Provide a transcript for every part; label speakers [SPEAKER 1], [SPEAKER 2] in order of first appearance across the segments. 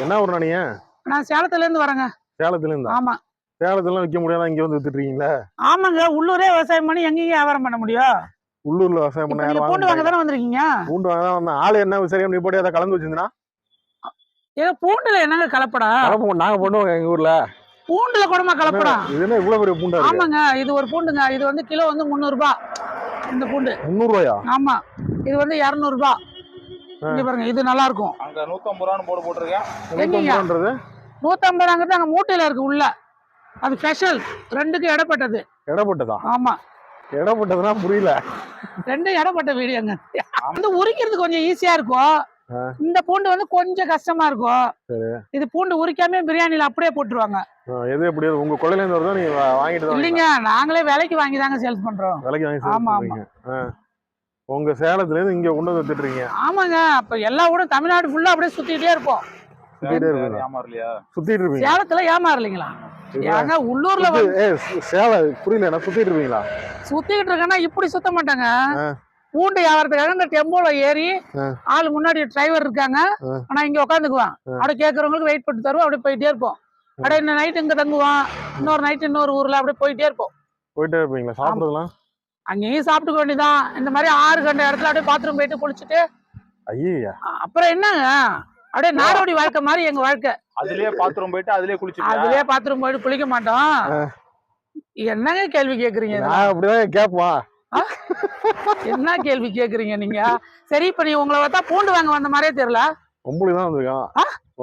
[SPEAKER 1] என்ன ஊர்ண்ணா நீங்க?
[SPEAKER 2] நான் சேலத்துல இருந்து வரேங்க.
[SPEAKER 1] சேலத்துல இருந்தா?
[SPEAKER 2] ஆமா.
[SPEAKER 1] சேலத்துல விற்க முடியாத இங்க வந்து வித்துட்டு இருக்கீங்களா?
[SPEAKER 2] ஆமாங்க, உள்ளூரே விவசாயம் பண்ணி எங்கேயும் வியாபாரம் பண்ண முடியும்.
[SPEAKER 1] உள்ளூர்ல விவசாயம் பண்ண
[SPEAKER 2] நீங்க பூண்டு வாங்க தானே வந்திருக்கீங்க?
[SPEAKER 1] பூண்டு வாங்க தான் வந்தேன். ஆளு என்ன விசாரியம் நீ போட்டு அதை கலந்து வச்சிருந்தா?
[SPEAKER 2] ஏதோ பூண்டுல என்னங்க கலப்படா?
[SPEAKER 1] நாங்க பண்ணுவோங்க எங்க ஊர்ல.
[SPEAKER 2] பூண்டுல கூடமா கலப்படா?
[SPEAKER 1] இது என்ன இவ்வளவு பெரிய பூண்டா?
[SPEAKER 2] ஆமாங்க, இது ஒரு பூண்டுங்க. இது வந்து கிலோ வந்து 300 ரூபாய். இந்த பூண்டு
[SPEAKER 1] 300 ரூபாயா?
[SPEAKER 2] ஆமா, இது வந்து 200 ரூபாய். இங்க பாருங்க, இது நல்லா இருக்கும்.
[SPEAKER 3] அங்க 150 ரூபான்னு போட்டுருக்கேன்.
[SPEAKER 2] 150 அங்க மூட்டையில இருக்கு உள்ள. அது ஸ்பெஷல். ரெண்டுக்கு இடப்பட்டது.
[SPEAKER 1] இடப்பட்டதா?
[SPEAKER 2] ஆமா.
[SPEAKER 1] இடப்பட்டதுன்னா புரியல.
[SPEAKER 2] ரெண்டு இடப்பட்ட வீடியோங்க. வந்து உரிக்கிறது கொஞ்சம் ஈஸியா இருக்கும். இந்த பூண்டு வந்து கொஞ்சம் கஷ்டமா இருக்கும். இது பூண்டு உரிக்காம பிரியாணில அப்படியே போட்டுருவாங்க.
[SPEAKER 1] எது எப்படி உங்க கொள்ளையில இருந்து வருதா நீங்க வாங்கிட்டு?
[SPEAKER 2] இல்லைங்க, நாங்களே விலைக்கு வாங்கி தாங்க சேல்ஸ் பண்றோம்.
[SPEAKER 1] விலைக்கு வாங்கி?
[SPEAKER 2] ஆமா ஆமா.
[SPEAKER 1] உங்க சேலத்துல இருந்து இங்க கொண்டு வந்து வித்துட்டு இருக்கீங்க?
[SPEAKER 2] ஆமாங்க, அப்ப எல்லா ஊரும் தமிழ்நாடு ஃபுல்லா அப்படியே சுத்திட்டே இருப்போம்.
[SPEAKER 1] சுத்திட்டு இருப்பீங்க?
[SPEAKER 2] சேலத்துல ஏமாறலீங்களா? ஏங்க உள்ளூர்ல
[SPEAKER 1] புரியல, நான் சுத்திட்டு இருப்பீங்களா?
[SPEAKER 2] சுத்திட்டு இருக்கேன்னா இப்படி சுத்த மாட்டாங்க. பூண்டு வியாபாரத்துக்காக இந்த டெம்போல ஏறி ஆளு முன்னாடி டிரைவர் இருக்காங்க. ஆனா இங்க உட்காந்துக்குவான். அப்படியே கேட்கறவங்களுக்கு வெயிட் பண்ணி தருவோம். அப்படியே போயிட்டே இருப்போம். அப்படியே இந்த நைட் இங்க தங்குவான், இன்னொரு நைட் இன்னொரு ஊர்ல அப்படியே போயிட்டே இருப்போம்.
[SPEAKER 1] போயிட்டே இருப்பீங்களா? சாப்பிடுறதுலாம்
[SPEAKER 2] அங்கேயும் சாப்பிட்டுக்க வேண்டியதான். இந்த மாதிரி 6 கண்ட இடத்துல அப்படியே பாத்ரூம் போயிட்டு குளிச்சுட்டு
[SPEAKER 1] ஐயா
[SPEAKER 2] அப்புறம் என்னங்க, அப்படியே நாடோடி வாழ்க்கை மாதிரி எங்க வாழ்க்கை.
[SPEAKER 3] அதுலயே பாத்ரூம் போயிட்டு அதுலயே குளிச்சு
[SPEAKER 2] அதுலயே பாத்ரூம் போயிட்டு குளிக்க மாட்டோம். என்னங்க கேள்வி கேக்குறீங்க?
[SPEAKER 1] அப்படிதான் கேப்பா.
[SPEAKER 2] என்ன கேள்வி கேக்குறீங்க நீங்க? சரி, இப்ப நீ உங்களை பார்த்தா பூண்டு வாங்க வந்த மாதிரியே தெரியல.
[SPEAKER 1] உங்களுக்கு தான் வந்திருக்கான்.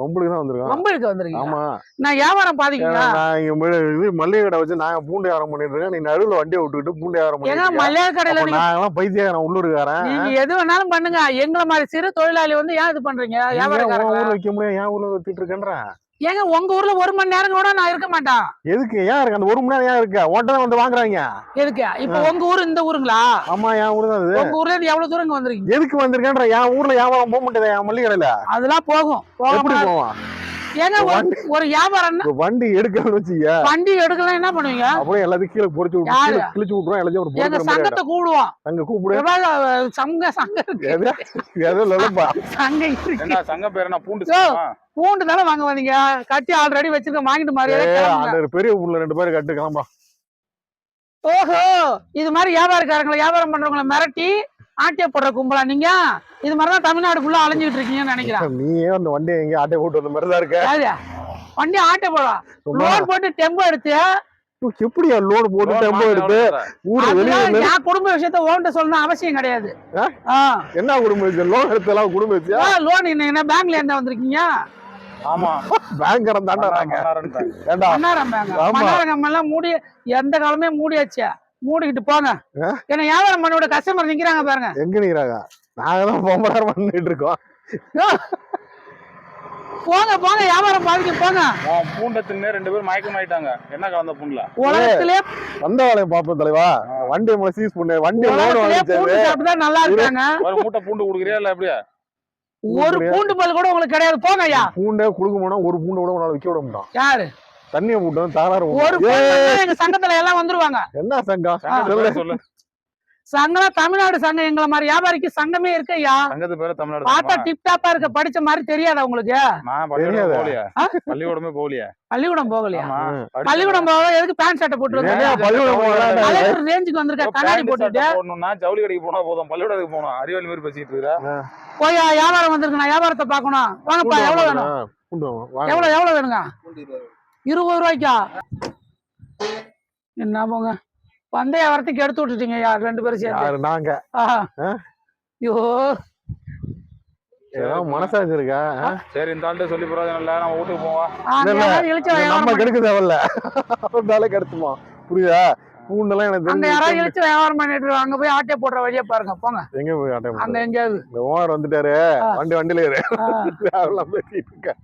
[SPEAKER 1] உங்களுக்கு தான் வந்திருக்கான்.
[SPEAKER 2] உங்களுக்கு வந்திருக்கீங்க?
[SPEAKER 1] ஆமா.
[SPEAKER 2] நான் வியாபாரம் பாதிக்கீங்களா?
[SPEAKER 1] நான் இங்க இது மல்லிகை கடை வச்சு நான் பூண்டு வியாபாரம் பண்ணிட்டு இருக்கேன். நீ நடுவுல வண்டியை விட்டுக்கிட்டு பூண்டு வியாபாரம் பண்ணிட்டு
[SPEAKER 2] இருக்க. மல்லிகை கடையில
[SPEAKER 1] நான் பைத்தியக்காரன், உள்ளூர்காரன்.
[SPEAKER 2] நீங்க எது வேணாலும் பண்ணுங்க. எங்களை மாதிரி சிறு தொழிலாளி வந்து ஏன் இது பண்றீங்க? வியாபாரம்
[SPEAKER 1] ஊர்ல வைக்க முடியும், ஏன் ஊர்ல வித்துட்டு இருக்கேன்றேன்.
[SPEAKER 2] ஏங்க உங்க ஊர்ல 1 மணி நேரம் கூட நான் இருக்க மாட்டேன்.
[SPEAKER 1] எதுக்கு? ஏன் இருக்கு அந்த 1 மணி நேரம்? ஏன் இருக்கு? ஓட்டதான் வந்து வாங்குறாங்க.
[SPEAKER 2] எதுக்கு? இப்ப உங்க ஊரு இந்த ஊருங்களா?
[SPEAKER 1] ஆமா, என் ஊரு தான்.
[SPEAKER 2] உங்க ஊர்ல இருந்து எவ்வளவு தூரம் வந்திருக்கீங்க?
[SPEAKER 1] எதுக்கு வந்திருக்கேன்ற? என் ஊர்ல வியாபாரம் போக மாட்டேதா? என் மல்லிகை கடையில
[SPEAKER 2] அதெல்லாம் போகும்.
[SPEAKER 1] எப்படி போவான்?
[SPEAKER 2] ஏங்க ஒரு வியாபாரம்
[SPEAKER 1] வண்டி எடுக்கணும்னு வச்சுக்க.
[SPEAKER 2] வண்டி எடுக்கலாம் என்ன பண்ணுவீங்க?
[SPEAKER 1] அப்படியே எல்லாத்தையும் கீழே பொறிச்சு விட்டு கிழிச்சு விட்டுருவோம். எல்லாத்தையும்
[SPEAKER 2] எங்க சங்கத்தை கூடுவோம்.
[SPEAKER 1] அங்க கூப்பிடு.
[SPEAKER 2] சங்கம்
[SPEAKER 1] ஏதோ இல்லப்பா.
[SPEAKER 3] சங்கம் பேர் என்ன? பூண்டு
[SPEAKER 2] பூண்டு தானே வாங்க வந்தீங்க. கட்டி ஆல்ரெடி வச்சிருக்க, வாங்கிட்டு மாதிரி
[SPEAKER 1] பெரிய ஊர்ல 2 பேரும் கட்டு கிளம்பா.
[SPEAKER 2] ஓஹோ, இது மாதிரி வியாபாரக்காரங்களை வியாபாரம் பண்றவங்களை மிரட்டி ஆட்டிய போடுற கும்பலா நீங்க? இது மாதிரிதான் தமிழ்நாடு ஃபுல்லா அலைஞ்சிட்டு இருக்கீங்கன்னு நினைக்கிறேன்.
[SPEAKER 1] நீயே அந்த வண்டி எங்க ஆட்டை போட்டு வந்த மாதிரிதான் இருக்க.
[SPEAKER 2] வண்டி ஆட்டை போடலாம். லோன் போட்டு டெம்போ எடுத்து
[SPEAKER 1] எப்படியா லோன் போட்டு டெம்போ எடுத்து
[SPEAKER 2] என் குடும்ப விஷயத்த ஓன்ட்ட சொல்லணும் அவசியம் கிடையாது.
[SPEAKER 1] என்ன குடும்ப விஷயம்? லோன் எடுத்தலாம் குடும்ப விஷயம்.
[SPEAKER 2] லோன் என்ன பேங்க்ல இருந்தா வந்திருக்கீங்க?
[SPEAKER 3] ஆமா,
[SPEAKER 1] பேங்க்
[SPEAKER 2] எல்லாம் மூடி எந்த காலமே மூடியாச்சு. மூடிக்கிட்டு போங்க. ஏன்னா வியாபாரம் பண்ணோட கஸ்டமர் நிக்கிறாங்க பாருங்க.
[SPEAKER 1] எங்க நிக்கிறாங்க? நாங்கதான் பொம்பளாரம் பண்ணிட்டு இருக்கோம்.
[SPEAKER 2] போங்க போங்க, வியாபாரம் பாதிக்க போங்க.
[SPEAKER 3] பூண்டத்திலே 2 பேர் மயக்கமாயிட்டாங்க. என்ன கலந்த பூண்டுல?
[SPEAKER 2] உலகத்திலே
[SPEAKER 1] வந்த வேலையை பாப்போம் தலைவா. வண்டி நம்மள சீஸ் பண்ணு. வண்டி
[SPEAKER 2] பூண்டு சாப்பிட்டா நல்லா இருக்காங்க.
[SPEAKER 3] ஒரு மூட்டை பூண்டு குடுக்குறியா இல்ல எப்படியா?
[SPEAKER 2] ஒரு பூண்டு பல் கூட உங்களுக்கு கிடையாது. போங்க ஐயா.
[SPEAKER 1] பூண்டே குடுக்க போனா ஒரு பூண்டு கூட உன்னால விக்க விட மாட்டான்.
[SPEAKER 2] யாரு?
[SPEAKER 1] தண்ணிய மூட்டும் தகராறு.
[SPEAKER 2] எங்க சங்கத்துல எல்லாம் வந்துருவாங்க.
[SPEAKER 1] என்ன சங்கம்?
[SPEAKER 3] சொல்லு.
[SPEAKER 2] சங்கம் தமிழ்நாடு சங்கம். எங்களை மாதிரி வியாபாரிக்கு சங்கமே இருக்கு ஐயா.
[SPEAKER 3] சங்கத்து பேரு தமிழ்நாடு.
[SPEAKER 2] பார்த்தா டிப் டாப்பா இருக்க, படிச்ச மாதிரி தெரியாதா உங்களுக்கு?
[SPEAKER 3] பள்ளிக்கூடமே போகலையா?
[SPEAKER 2] பள்ளிக்கூடம் போகலையா? பள்ளிக்கூடம் போக எதுக்கு பேண்ட் ஷர்ட்டை போட்டு ரேஞ்சுக்கு வந்திருக்க? கண்ணாடி போட்டுட்டு
[SPEAKER 3] ஜவுளி கடைக்கு போனா போதும், பள்ளிக்கூடத்துக்கு போனோம். அறிவாளி மாதிரி பேசிட்டு இருக்க.
[SPEAKER 2] போய் வியாபாரம் வந்திருக்கு, நான் வியாபாரத்தை பாக்கணும். வாங்கப்பா, எவ்வளவு வேணும்? எவ்வளவு வேணுங்க? 20 ரூபாய்க்கா? என்ன போங்க, பந்தய வியாபாரத்துக்கு எடுத்து விட்டுட்டீங்க யார் 2 பேரும் சேர்ந்து?
[SPEAKER 1] நாங்க.
[SPEAKER 2] ஐயோ,
[SPEAKER 1] மனசாச்சு இருக்கா?
[SPEAKER 3] சரி, இந்த ஆள்கிட்ட சொல்லி பிரயோஜனம் இல்ல, நம்ம வீட்டுக்கு போவோம்.
[SPEAKER 1] நம்ம கெடுக்க தேவையில்ல, அவனால கெடுத்துமா? புரியுதா? பூண்டெல்லாம் எனக்கு
[SPEAKER 2] அந்த யாராவது இழுச்சு வியாபாரம் பண்ணிட்டு அங்க போய் ஆட்டே போடுற வழியா பாருங்க. போங்க.
[SPEAKER 1] எங்க போய் ஆட்டே?
[SPEAKER 2] அங்க எங்கேயாவது
[SPEAKER 1] ஓனர் வந்துட்டாரு. வண்டியில ஏறு. பேசிட்டு இருக்க.